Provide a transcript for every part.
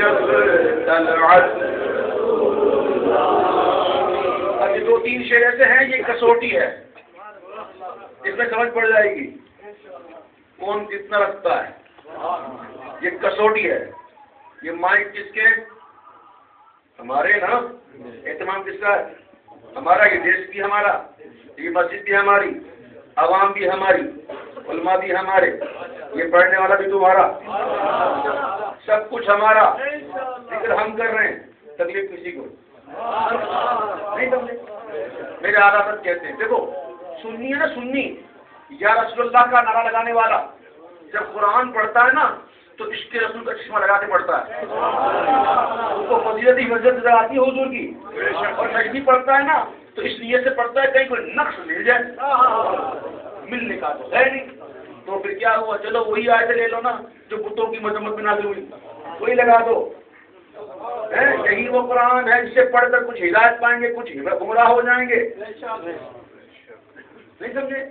جب طلعت. اب یہ 2-3 شعر ایسے ہیں، یہ کسوٹی ہے، اس میں سمجھ پڑ جائے گی کون کتنا رکھتا ہے. یہ کسوٹی ہے. یہ مائک کس کے؟ ہمارے نا. اہتمام کس کا ہے؟ ہمارا. یہ دیش بھی ہمارا، یہ مسجد بھی ہماری، عوام بھی ہماری، علماء بھی ہمارے، یہ پڑھنے والا بھی تمہارا، سب کچھ ہمارا. ذکر ہم کر رہے ہیں، تکلیف کسی کو نہیں سمجھے. میرے عادت کہتے ہیں، دیکھو سنی ہے نا، سنی یا رسول اللہ کا نعرہ لگانے والا جب قرآن پڑھتا ہے نا تو عشق رسول کا چشمہ لگا کے پڑھتا ہے. اس کو فضیلت ہی فضیلت آتی ہے حضور کی. اور نجمی پڑھتا ہے نا تو اس نیت سے پڑھتا ہے کہیں کوئی نقص مل جائے. ملنے کا تو ہے نہیں. تو پھر کیا ہوا؟ چلو وہی آیتیں لے لو نا جو بتوں کی مذمت میں نازل ہوئی، وہی لگا دو. یہی وہ قرآن ہے جسے پڑھ کر کچھ ہدایت پائیں گے، کچھ گمراہ ہو جائیں گے. نہیں سمجھے؟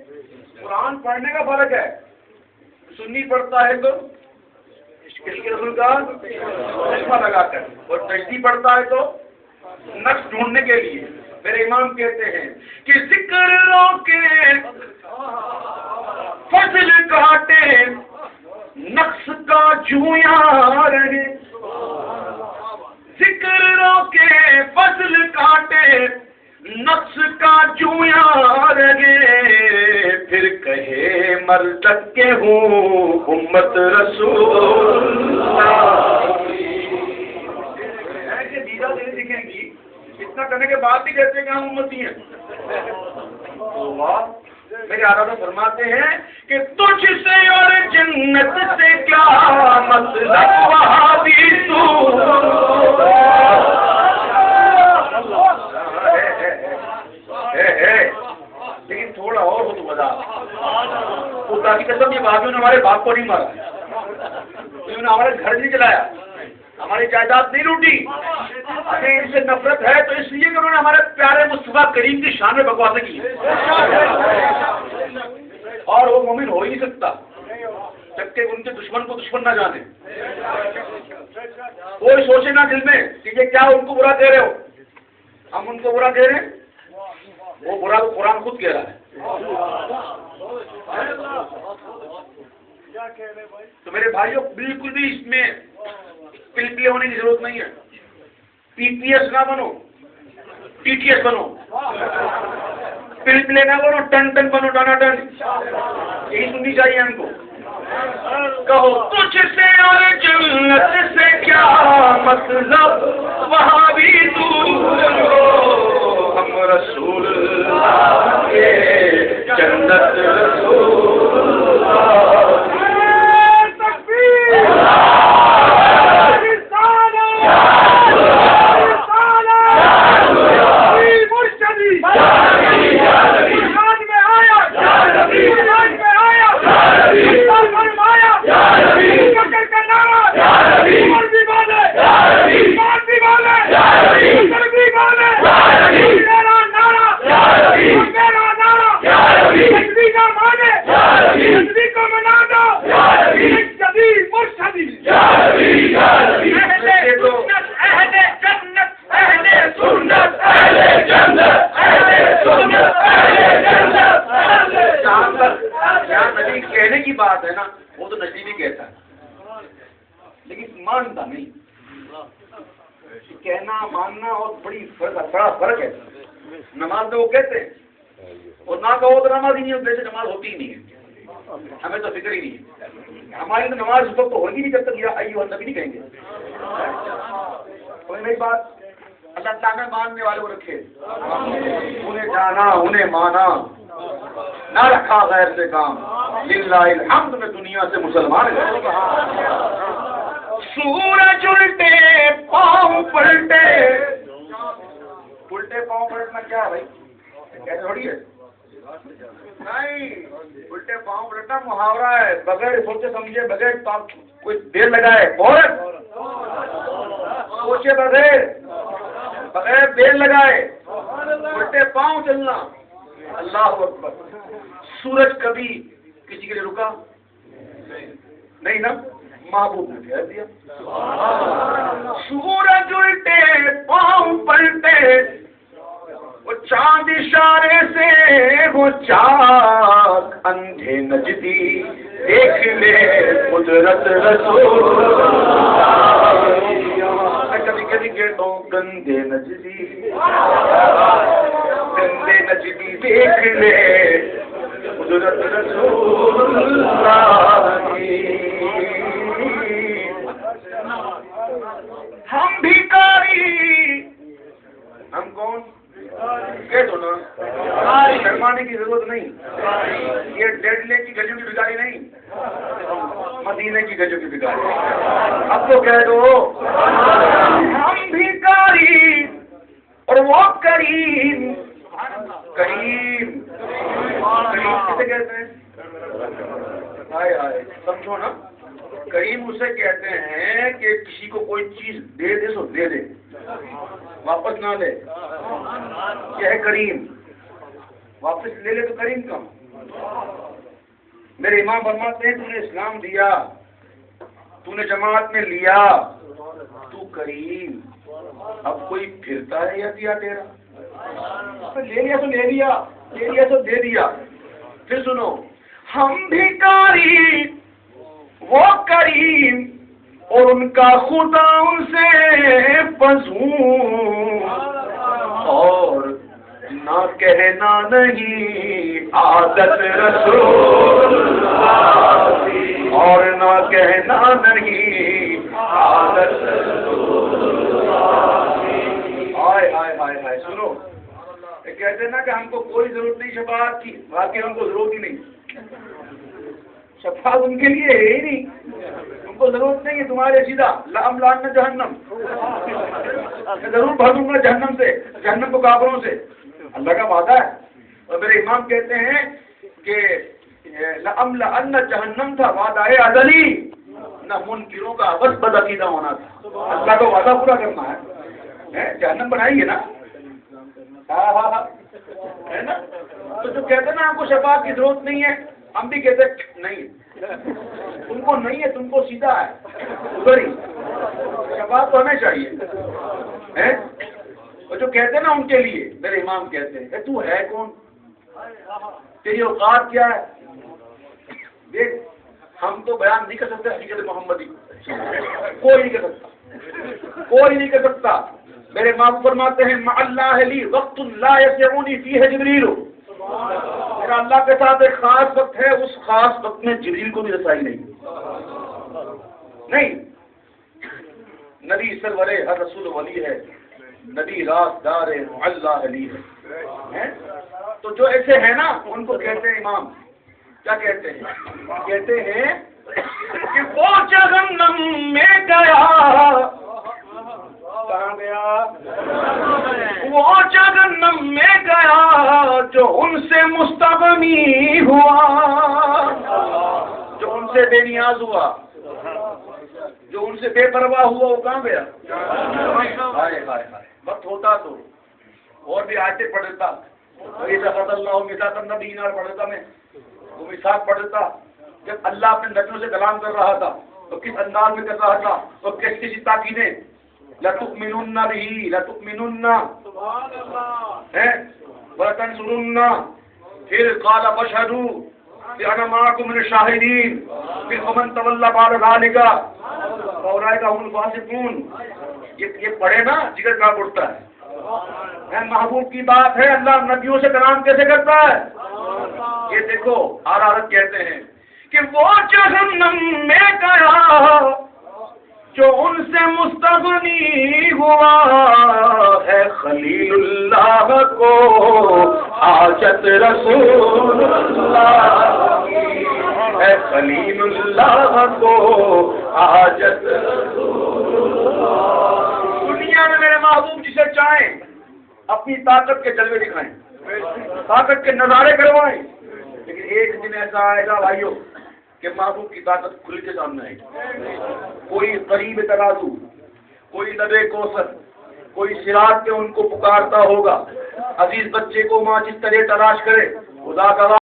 قرآن پڑھنے کا فرق ہے. سنی پڑھتا ہے تو عشق رسول کا چشمہ لگا کر، اور تجدی پڑھتا ہے تو نقص ڈھونڈنے کے لیے. میرے امام کہتے ہیں کہ ذکر روکے فضل کاٹے نقص کا جویاں رہے. ذکر روکے فضل کاٹے نقص کا جویاں رہے. پھر کہے مر تک کے ہوں امت رسول ایسے دیدہ دل دکھیں گی. اتنا کرنے کے بعد بھی کہتے ہیں کہ ہم امتی ہیں. میرے آقا فرماتے ہیں کہ تجھ سے اور جنت سے کیا مطلب وہابی تو. لیکن تھوڑا اور ہو تو مزہ. خدا کی قسم یہ بھائیوں نے ہمارے باپ کو نہیں مارا، انہوں نے ہمارے گھر نہیں چلایا، ہماری جائیداد نہیں لوٹی. ہمیں ان سے نفرت ہے تو اس لیے کہ انہوں نے ہمارے پیارے مصطفیٰ کریم کی شان میں بکواسیں کی. اور وہ مومن ہو ہی نہیں سکتا جب کہ ان کے دشمن کو دشمن نہ جانے. کوئی سوچے نہ دل میں کہ یہ کیا ان کو برا کہہ رہے ہو، ہم ان کو برا کہہ رہے ہیں. وہ برا تو قرآن خود کہہ رہا ہے. تو میرے بھائیوں بالکل بھی اس میں پلپلے ہونے کی ضرورت نہیں ہے. پی پی ایس نہ بنو، ٹی ٹی ایس بنو. پلپلے نہ بنو، ٹن ٹن بنو، ٹنا ٹن. یہی سننی چاہیے ہم کو. کہو تجھ سے اور جنت سے کیا مطلب وہاں بھی دور ہو. ہم رسول اللہ کے جنت رسول اللہ. کہنے کی بات ہے نا، وہ تو نجی بھی کہتا ہے لیکن مانتا نہیں. کہنا ماننا اور بڑا فرق ہے. نماز میں وہ کہتے ہیں اور نہ کہو تو نماز ہی نہیں ہوتی، نماز ہوتی ہی نہیں ہے. ہمیں تو فکر ہی نہیں ہے. ہماری تو نماز اس وقت ہوگی نہیں جب تک یہ ایھا النبی نہیں کہیں گے. کوئی نئی بات. اللہ تعالیٰ ماننے والوں کو رکھے، انہیں جانا انہیں مانا، نہ رکھا غیر سے کام. للہ الحمد میں دنیا سے مسلمان ہے. سورج الٹے پاؤں پلٹے. الٹے پاؤں پلٹنا کیا ہے بھائی؟ کیسے تھوڑی ہے؟ نہیں، الٹے پاؤں پلٹنا محاورہ ہے. بغیر سوچے سمجھے، بغیر کوئی دیر لگائے، فوراً سوچے بغیر دیر لگائے الٹے پاؤں چلنا. اللہ اکبر. سورج کبھی کسی کے لیے رکا نہیں نا، محبوب نے پھیر دیا. اشارے سے وہ چاک اندھے نجدی دیکھ لے قدرت رسول میں کبھی کبھی کہتا ہوں گندے نجدی دیکھ لے قدرت رسول ہم بھکاری ہم کون کہہ دو نا شرمانے کی ضرورت نہیں یہ ڈیڈ لیک کی گلیوں کی بھکاری نہیں مدینے کی گلیوں کی بھکاری اب تو کہہ دو ہم بھکاری اور وہ کریم کریم کریم کسے کہتے ہیں آئے آئے سمجھو نا کریم اسے کہتے ہیں کہ کسی کو کوئی چیز دے دے سو دے دے واپس نہ لے یہ ہے کریم واپس لے لے تو کریم کم میرے امام فرماتے ہیں تو نے اسلام دیا تو نے جماعت میں لیا تو کریم اب کوئی پھرتا ہے یا دیا تیرا لے لیا تو لے لیا لے لیا تو دے دیا پھر سنو ہم بھکاری وہ کریم اور ان کا خدا ان سے فضول اور نہ کہنا نہیں عادت رسول اور نہ کہنا نہیں عادت رسول آئے آئے آئے آئے سنو یہ کہتے ہیں نا کہ ہم کو کوئی ضرورت نہیں شفاعت کی باقی ہم کو ضرورت ہی نہیں شفاعت ان کے لیے ہے ہی نہیں ان کو ضرورت نہیں ہے تمہارے سیدھا لأملأن جہنم میں ضرور بھر دوں گا جہنم سے جہنم کو کافروں سے اللہ کا وعدہ ہے اور میرے امام کہتے ہیں کہ لأملأن جہنم تھا وعدہ ازلی نہ منکروں کا بس بدعقیدہ ہونا تھا اللہ کا وعدہ پورا کرنا ہے جہنم بنائی ہے نا ہے نا تو جو کہتے ہیں نا آپ کو شفاعت کی ضرورت نہیں ہے ہم بھی کہتے نہیں تم کو نہیں ہے تم کو سیدھا ہے ادھر ہی شفاعت تو ہمیں چاہیے اور جو کہتے ہیں نا ان کے لیے میرے امام کہتے ہیں تو ہے کون تیری اوقات کیا ہے دیکھ ہم تو بیان نہیں کر سکتے حقیقت محمدی کوئی نہیں کر سکتا کوئی نہیں کر سکتا میرے ماں فرماتے ہیں مع اللہ لی وقت لا یسعنی فیہ جبریل میرا اللہ کے ساتھ ایک خاص وقت ہے اس خاص وقت میں جبریل کو بھی رسائی نہیں نبی سرور ہر رسول ولی ہے نبی راز دار معلا علی ہے تو جو ایسے ہیں نا ان کو کہتے ہیں امام کیا کہتے ہیں کہ وہ جہنم میں گیا کہاں گیا وہ جہنم میں گیا جو ان سے مستغنی ہوا جو ان سے بے نیاز ہوا جو ان سے بے پرواہ ہوا وہ کہاں گیا ہائے ہائے ہائے وقت ہوتا تو اور بھی آیتیں پڑھتا وَإِذَا اللَّهُ مِيثَاقَ النَّبِيِّينَ پڑھتا میں وہ میثاق پڑھتا جب اللہ اپنے نبیوں سے کلام کر رہا تھا تو کس انداز میں کر رہا تھا اور کیسی تاکیدیں لَتُؤْمِنُنَّ بِهِ لَتُؤْمِنُنَّ وَلَتَنْصُرُنَّ پھر قَالَ فَاشْهَدُوا بِأَنَا مَعَكُم مِّنَ الشَّاهِدِينَ پھر وَمَن تَوَلَّىٰ بَعْدَ ذَٰلِكَ فَأُولَٰئِكَ هُمُ الْفَاسِقُونَ یہ پڑھے نا جگر کہاں اٹھتا ہے محبوب کی بات ہے اللہ نبیوں سے کلام کیسے کرتا ہے یہ دیکھو حرارت کہتے ہیں کہ وہ جہنم میں گیا جو ان سے مستغنی ہوا ہے خلیل اللہ کو حاجت رسول اللہ ہے خلیل اللہ کو حاجت رسول دنیا میں میرے محبوب جسے چاہیں اپنی طاقت کے جلوے دکھائیں طاقت کے نظارے کروائیں لیکن ایک دن ایسا آئے گا بھائیوں کہ محبوب کی طاقت کھل کے سامنے آئے گی کوئی قریب ترازو کوئی لبے کوثر کوئی صراط پہ ان کو پکارتا ہوگا عزیز بچے کو ماں جس طرح تلاش کرے خدا کا